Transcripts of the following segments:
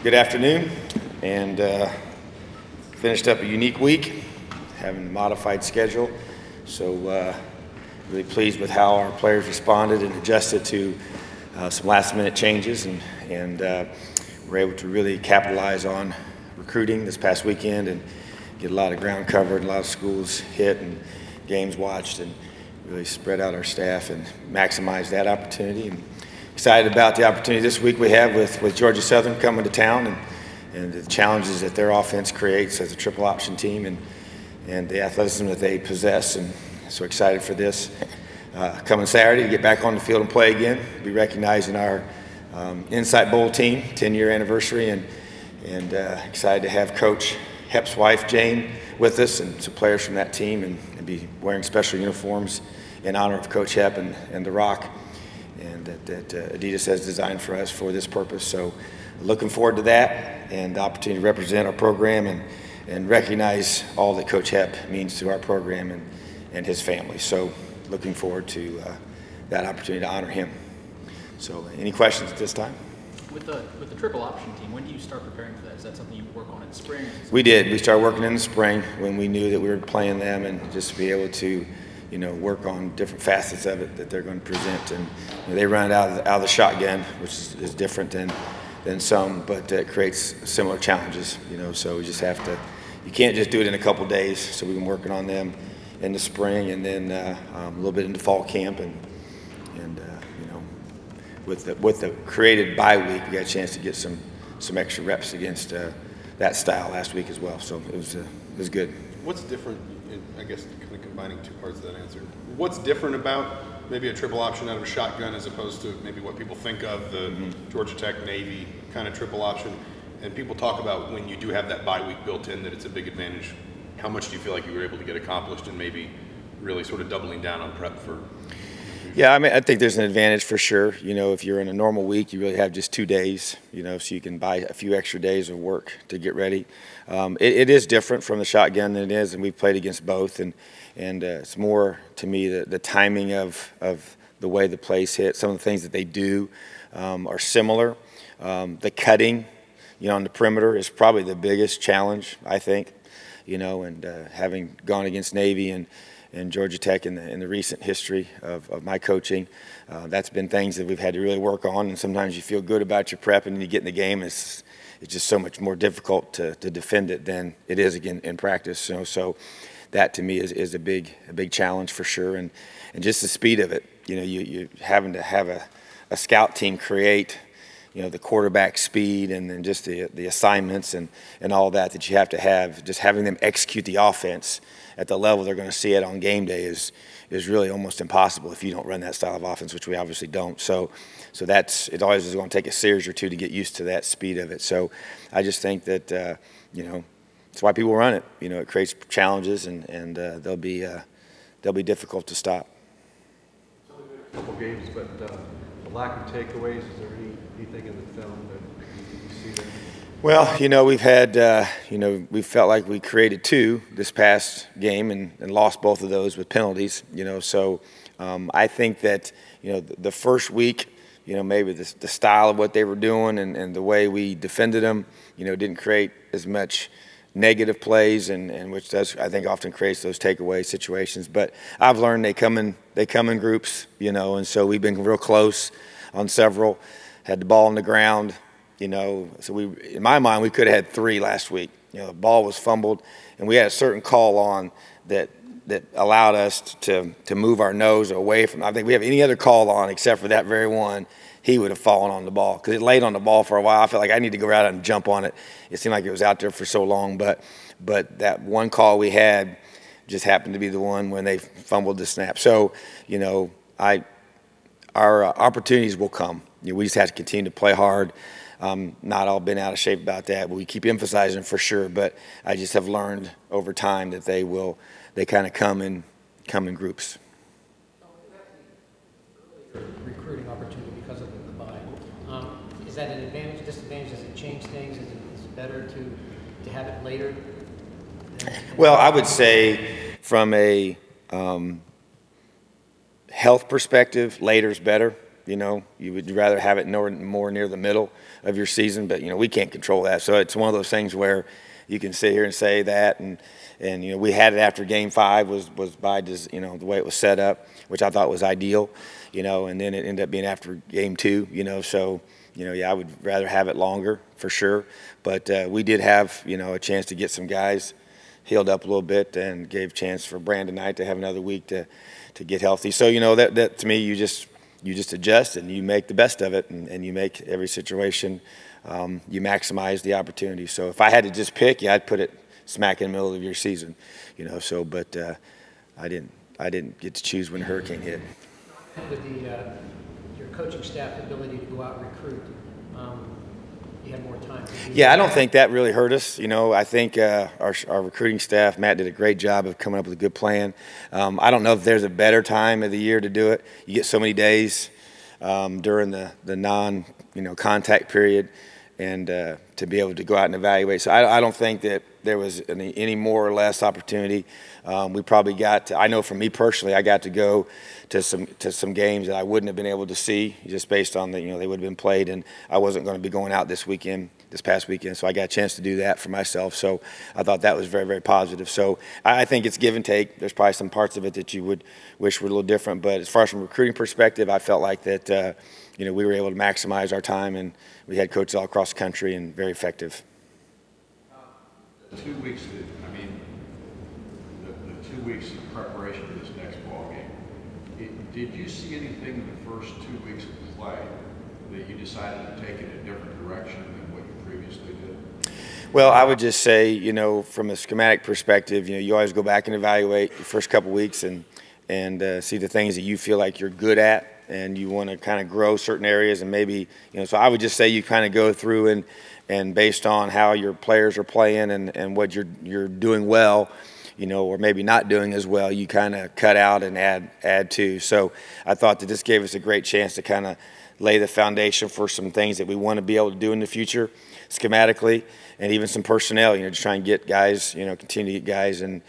Good afternoon, and finished up a unique week, having a modified schedule. So really pleased with how our players responded and adjusted to some last-minute changes, and we're able to really capitalize on recruiting this past weekend and get a lot of ground covered, a lot of schools hit and games watched, and really spread out our staff and maximize that opportunity. And excited about the opportunity this week we have with Georgia Southern coming to town and the challenges that their offense creates as a triple option team and the athleticism that they possess. And so excited for this coming Saturday to get back on the field and play again. Be recognizing our Insight Bowl team, 10-year anniversary, and excited to have Coach Hep's wife, Jane, with us, and some players from that team, and be wearing special uniforms in honor of Coach Hep and The Rock, and that Adidas has designed for us for this purpose. So looking forward to that and the opportunity to represent our program and recognize all that Coach Hep means to our program and his family. So looking forward to that opportunity to honor him. So any questions at this time? With the triple option team, when do you start preparing for that? Is that something you work on in spring? We did. We started working in the spring when we knew that we were playing them, and just to be able to, work on different facets of it that they're going to present. And they run it out of the shotgun, which is different than some, but it creates similar challenges. So we just have to. You can't just do it in a couple days. So we've been working on them in the spring, and then a little bit into fall camp, and with the created bye week, we got a chance to get some extra reps against that style last week as well. So it was good. What's different? I guess kind of combining two parts of that answer. What's different about maybe a triple option out of a shotgun as opposed to maybe what people think of the Georgia Tech Navy kind of triple option? And people talk about when you do have that bye week built in that it's a big advantage. How much do you feel like you were able to get accomplished and maybe really sort of doubling down on prep for? Yeah, I think there's an advantage for sure. If you're in a normal week, you really have just 2 days, so you can buy a few extra days of work to get ready. It is different from the shotgun than it is, and we've played against both, and it's more, to me, the timing of the way the plays hit. Some of the things that they do are similar. The cutting, on the perimeter is probably the biggest challenge, I think, and having gone against Navy and Georgia Tech in the recent history of my coaching. That's been things that we've had to really work on, and sometimes you feel good about your prep and then you get in the game, it's just so much more difficult to defend it than it is again in practice. So that to me is a big challenge for sure, and just the speed of it. You having to have a scout team create the quarterback speed, and then just the assignments and all that you have to have, just having them execute the offense at the level they're going to see it on game day is really almost impossible if you don't run that style of offense, which we obviously don't. So it always is going to take a series or two to get used to that speed of it. So I just think that that's why people run it. It creates challenges, and they'll be difficult to stop. It's only been a couple games, but the lack of takeaways, is there anything in the film that you see there? Well, we've had, we felt like we created 2 this past game and lost both of those with penalties, So I think that, the first week, maybe the style of what they were doing and the way we defended them, didn't create as much negative plays, and which does, I think, often creates those takeaway situations. But I've learned they come in groups, and so we've been real close on several, had the ball on the ground. So in my mind, we could have had 3 last week. The ball was fumbled, and we had a certain call on that allowed us to move our nose away from. I think we have any other call on except for that very one, he would have fallen on the ball because it laid on the ball for a while. I felt like I need to go out and jump on it. It seemed like it was out there for so long, but that one call we had just happened to be the one when they fumbled the snap. So our opportunities will come. We just have to continue to play hard. Not all been out of shape about that, but we keep emphasizing for sure. But I just have learned over time that they kind of come in groups. Recruiting opportunity because of the bye. Is that an advantage, disadvantage? Does it change things? Is it better to have it later? Well, I would say from a health perspective, later is better. You know, you would rather have it more near the middle of your season, but, you know, we can't control that. So it's one of those things where you can sit here and say that, and you know, we had it after Game 5 was by, you know, the way it was set up, which I thought was ideal, you know, and then it ended up being after Game 2, you know, so, you know, yeah, I would rather have it longer for sure. But we did have, you know, a chance to get some guys healed up a little bit and gave chance for Brandon Knight to have another week to get healthy. So, you know, that to me, you just adjust and you make the best of it, and you make every situation, you maximize the opportunity. So if I had to just pick, yeah, I'd put it smack in the middle of your season, you know. So, but I didn't get to choose when the hurricane hit. With your coaching staff ability to go out and recruit, you had more time. Yeah, I don't think that really hurt us. You know, I think our recruiting staff, Matt, did a great job of coming up with a good plan. I don't know if there's a better time of the year to do it. You get so many days during the non-contact period, and to be able to go out and evaluate. So I don't think that there was any more or less opportunity. We probably got to, I know for me personally, I got to go to some games that I wouldn't have been able to see just based on the, you know, they would have been played, and I wasn't going to be going out this past weekend, so I got a chance to do that for myself. So I thought that was very, very positive. So I think it's give and take. There's probably some parts of it that you would wish were a little different, but as far as from a recruiting perspective, I felt like that you know, we were able to maximize our time, and we had coaches all across the country and very effective. 2 weeks, I mean, the 2 weeks of preparation for this next ball game, did you see anything in the first 2 weeks of play that you decided to take in a different direction than what you previously did? Well, I would just say, you know, from a schematic perspective, you know, you always go back and evaluate your first couple weeks and see the things that you feel like you're good at, and you want to kind of grow certain areas, and maybe, you know, so I would just say you kind of go through and based on how your players are playing and what you're doing well, you know, or maybe not doing as well, you kind of cut out and add to. So I thought that this gave us a great chance to kind of lay the foundation for some things that we want to be able to do in the future schematically, and even some personnel, you know, just try and get guys, you know, continue to get guys in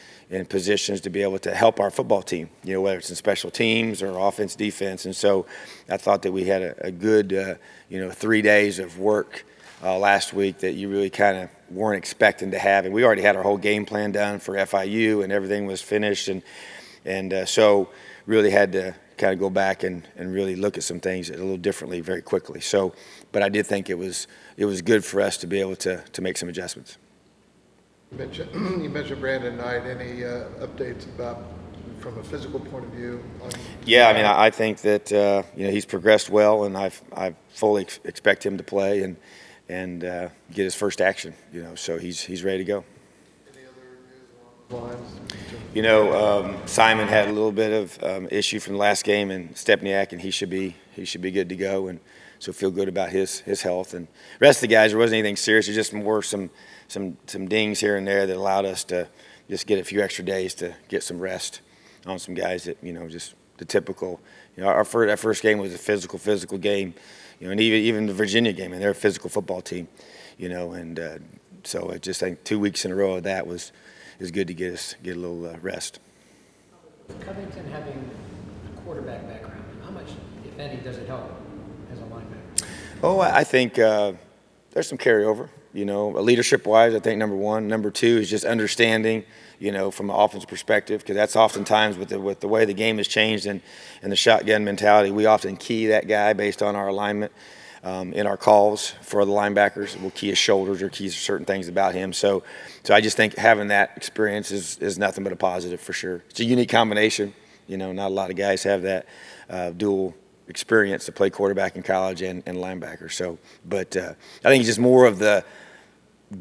positions to be able to help our football team, you know, whether it's in special teams or offense, defense. And so I thought that we had a good, you know, 3 days of work last week that you really kind of weren't expecting to have. And we already had our whole game plan done for FIU, and everything was finished. And so really had to kind of go back and really look at some things a little differently very quickly. So, but I did think it was good for us to be able to make some adjustments. You mentioned Brandon Knight. Any updates about, from a physical point of view? Yeah, I mean, I think that you know, he's progressed well, and I fully expect him to play and get his first action. You know, so he's ready to go. Any other news along those lines? You know, Simon had a little bit of issue from the last game, and Stepniak, and he should be good to go, and so feel good about his health. And the rest of the guys, there wasn't anything serious. It was just more some dings here and there that allowed us to just get a few extra days to get some rest on some guys that, you know, just the typical. You know, our first game was a physical game, you know, and even the Virginia game, and they're a physical football team, you know, and so I just think 2 weeks in a row of that is good to get a little rest. Covington having a quarterback background, how much, if any, does it help as a linebacker? Oh, I think there's some carryover. You know, leadership-wise, I think number one. Number two is just understanding, you know, from an offense perspective, because that's oftentimes with the way the game has changed and the shotgun mentality, we often key that guy based on our alignment in our calls for the linebackers. We'll key his shoulders or key certain things about him. So I just think having that experience is nothing but a positive for sure. It's a unique combination. You know, not a lot of guys have that dual experience to play quarterback in college and linebacker. So, but I think it's just more of the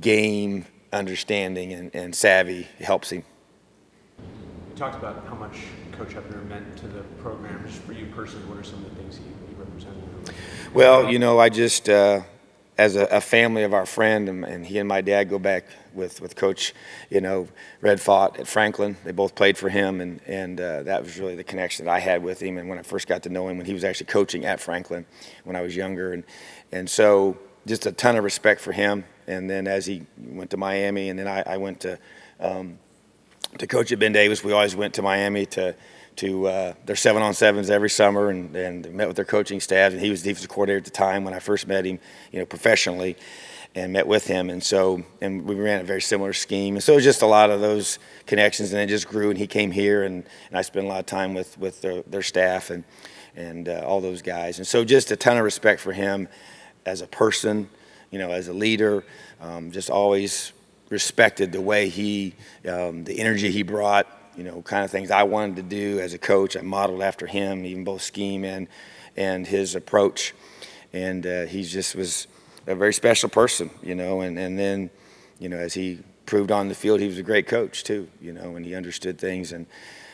game understanding and savvy helps him. You talked about how much Coach Huppner meant to the program. Just for you personally, what are some of the things he represented? Well, you know, I just as a family of our friend, and he and my dad go back with Coach, you know, Red Fott at Franklin. They both played for him, and that was really the connection that I had with him. And when I first got to know him, when he was actually coaching at Franklin when I was younger, and so just a ton of respect for him. And then as he went to Miami, and then I went to coach at Ben Davis, we always went to Miami to their 7-on-7s every summer and met with their coaching staff. And he was defensive coordinator at the time when I first met him, professionally, and met with him. And we ran a very similar scheme. And so it was just a lot of those connections, and it just grew. And he came here, and I spent a lot of time with their staff and all those guys. And so just a ton of respect for him as a person, as a leader. Just always respected the way the energy he brought, kind of things I wanted to do as a coach. I modeled after him, even both scheme and his approach. And he just was a very special person, and then, as he proved on the field, he was a great coach too, and he understood things, and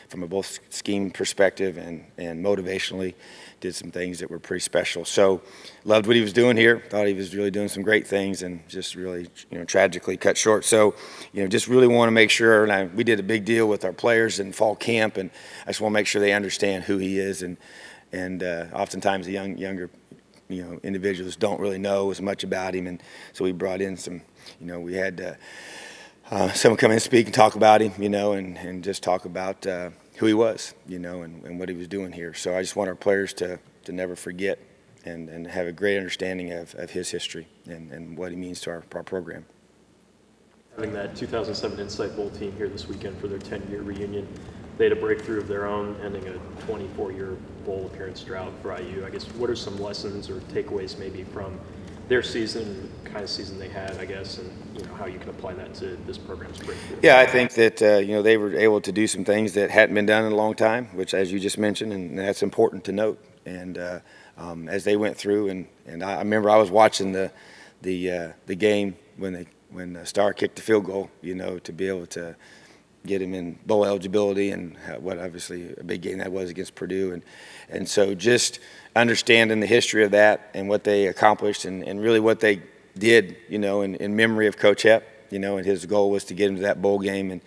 from a both scheme perspective and motivationally did some things that were pretty special. So loved what he was doing here, thought he was really doing some great things, and just really, tragically cut short. So, just really want to make sure, and we did a big deal with our players in fall camp, and I just want to make sure they understand who he is, and oftentimes the younger individuals don't really know as much about him, and so we brought in some, we had someone come in and speak and talk about him, and just talk about who he was, and what he was doing here. So I just want our players to never forget and have a great understanding of his history and what he means to our program. Having that 2007 Insight Bowl team here this weekend for their 10-year reunion, they had a breakthrough of their own, ending a 24-year bowl appearance drought for IU. I guess, what are some lessons or takeaways maybe from their season, the kind of season they had, I guess, and how you can apply that to this program's breakthrough? Yeah, I think that they were able to do some things that hadn't been done in a long time, which, as you just mentioned, and that's important to note. And as they went through, and I remember I was watching the game when Starr kicked the field goal, to be able to get him in bowl eligibility, and what obviously a big game that was against Purdue. And so just understanding the history of that and what they accomplished and really what they did, in memory of Coach Hepp, and his goal was to get him to that bowl game,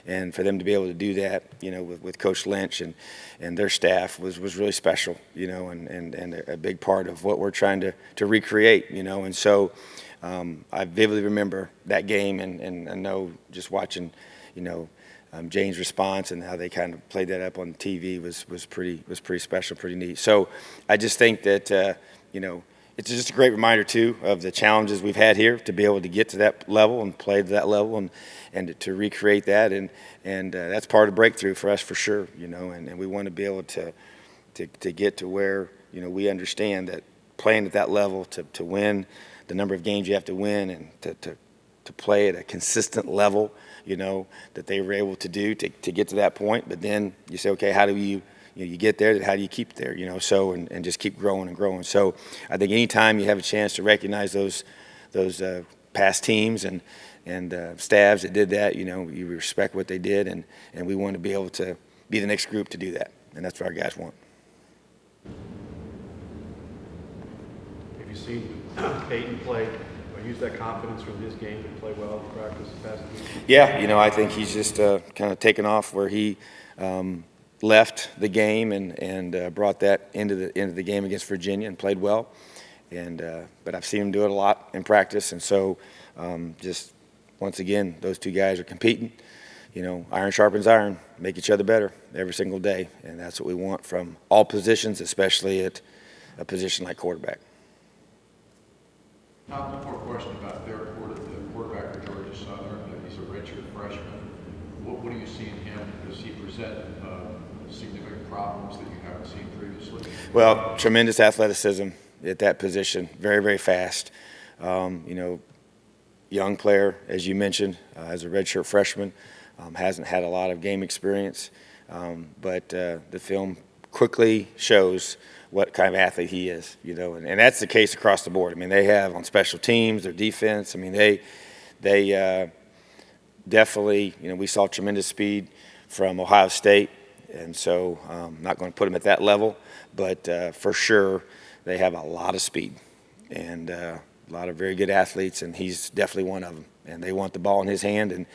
and for them to be able to do that, with Coach Lynch and their staff was really special, and a big part of what we're trying to recreate, and so I vividly remember that game, and I know just watching, Jane's response and how they kind of played that up on TV was pretty special, pretty neat. So I just think that it's just a great reminder too of the challenges we've had here to be able to get to that level and play to that level and to recreate that, and that's part of breakthrough for us for sure, and we want to be able to get to where we understand that playing at that level to win the number of games you have to win, and to play at a consistent level, that they were able to do to get to that point. But then you say, okay, how do you get there? How do you keep there? So and just keep growing and growing. So I think anytime you have a chance to recognize those past teams and staffs that did that, you respect what they did, and we want to be able to be the next group to do that, and that's what our guys want. Have you seen Peyton play? Use that confidence from his game to play well in practice the past week? Yeah, I think he's just kind of taken off where he left the game and brought that into the game against Virginia and played well. But I've seen him do it a lot in practice, and so just once again, those two guys are competing. Iron sharpens iron, make each other better every single day, and that's what we want from all positions, especially at a position like quarterback. One more question about the quarterback for Georgia Southern. He's a redshirt freshman. What do you see in him? Does he present significant problems that you haven't seen previously? Well, tremendous athleticism at that position, very, very fast. Young player, as you mentioned, as a redshirt freshman, hasn't had a lot of game experience, but the film quickly shows what kind of athlete he is, and that's the case across the board. I mean, they have on special teams, their defense. I mean, they definitely, we saw tremendous speed from Ohio State, and so I'm not going to put them at that level, but for sure they have a lot of speed and a lot of very good athletes, and he's definitely one of them. And they want the ball in his hand,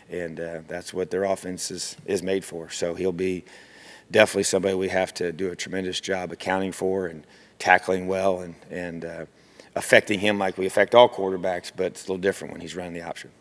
and that's what their offense is made for. So he'll be definitely somebody we have to do a tremendous job accounting for and tackling well and affecting him like we affect all quarterbacks, but it's a little different when he's running the option.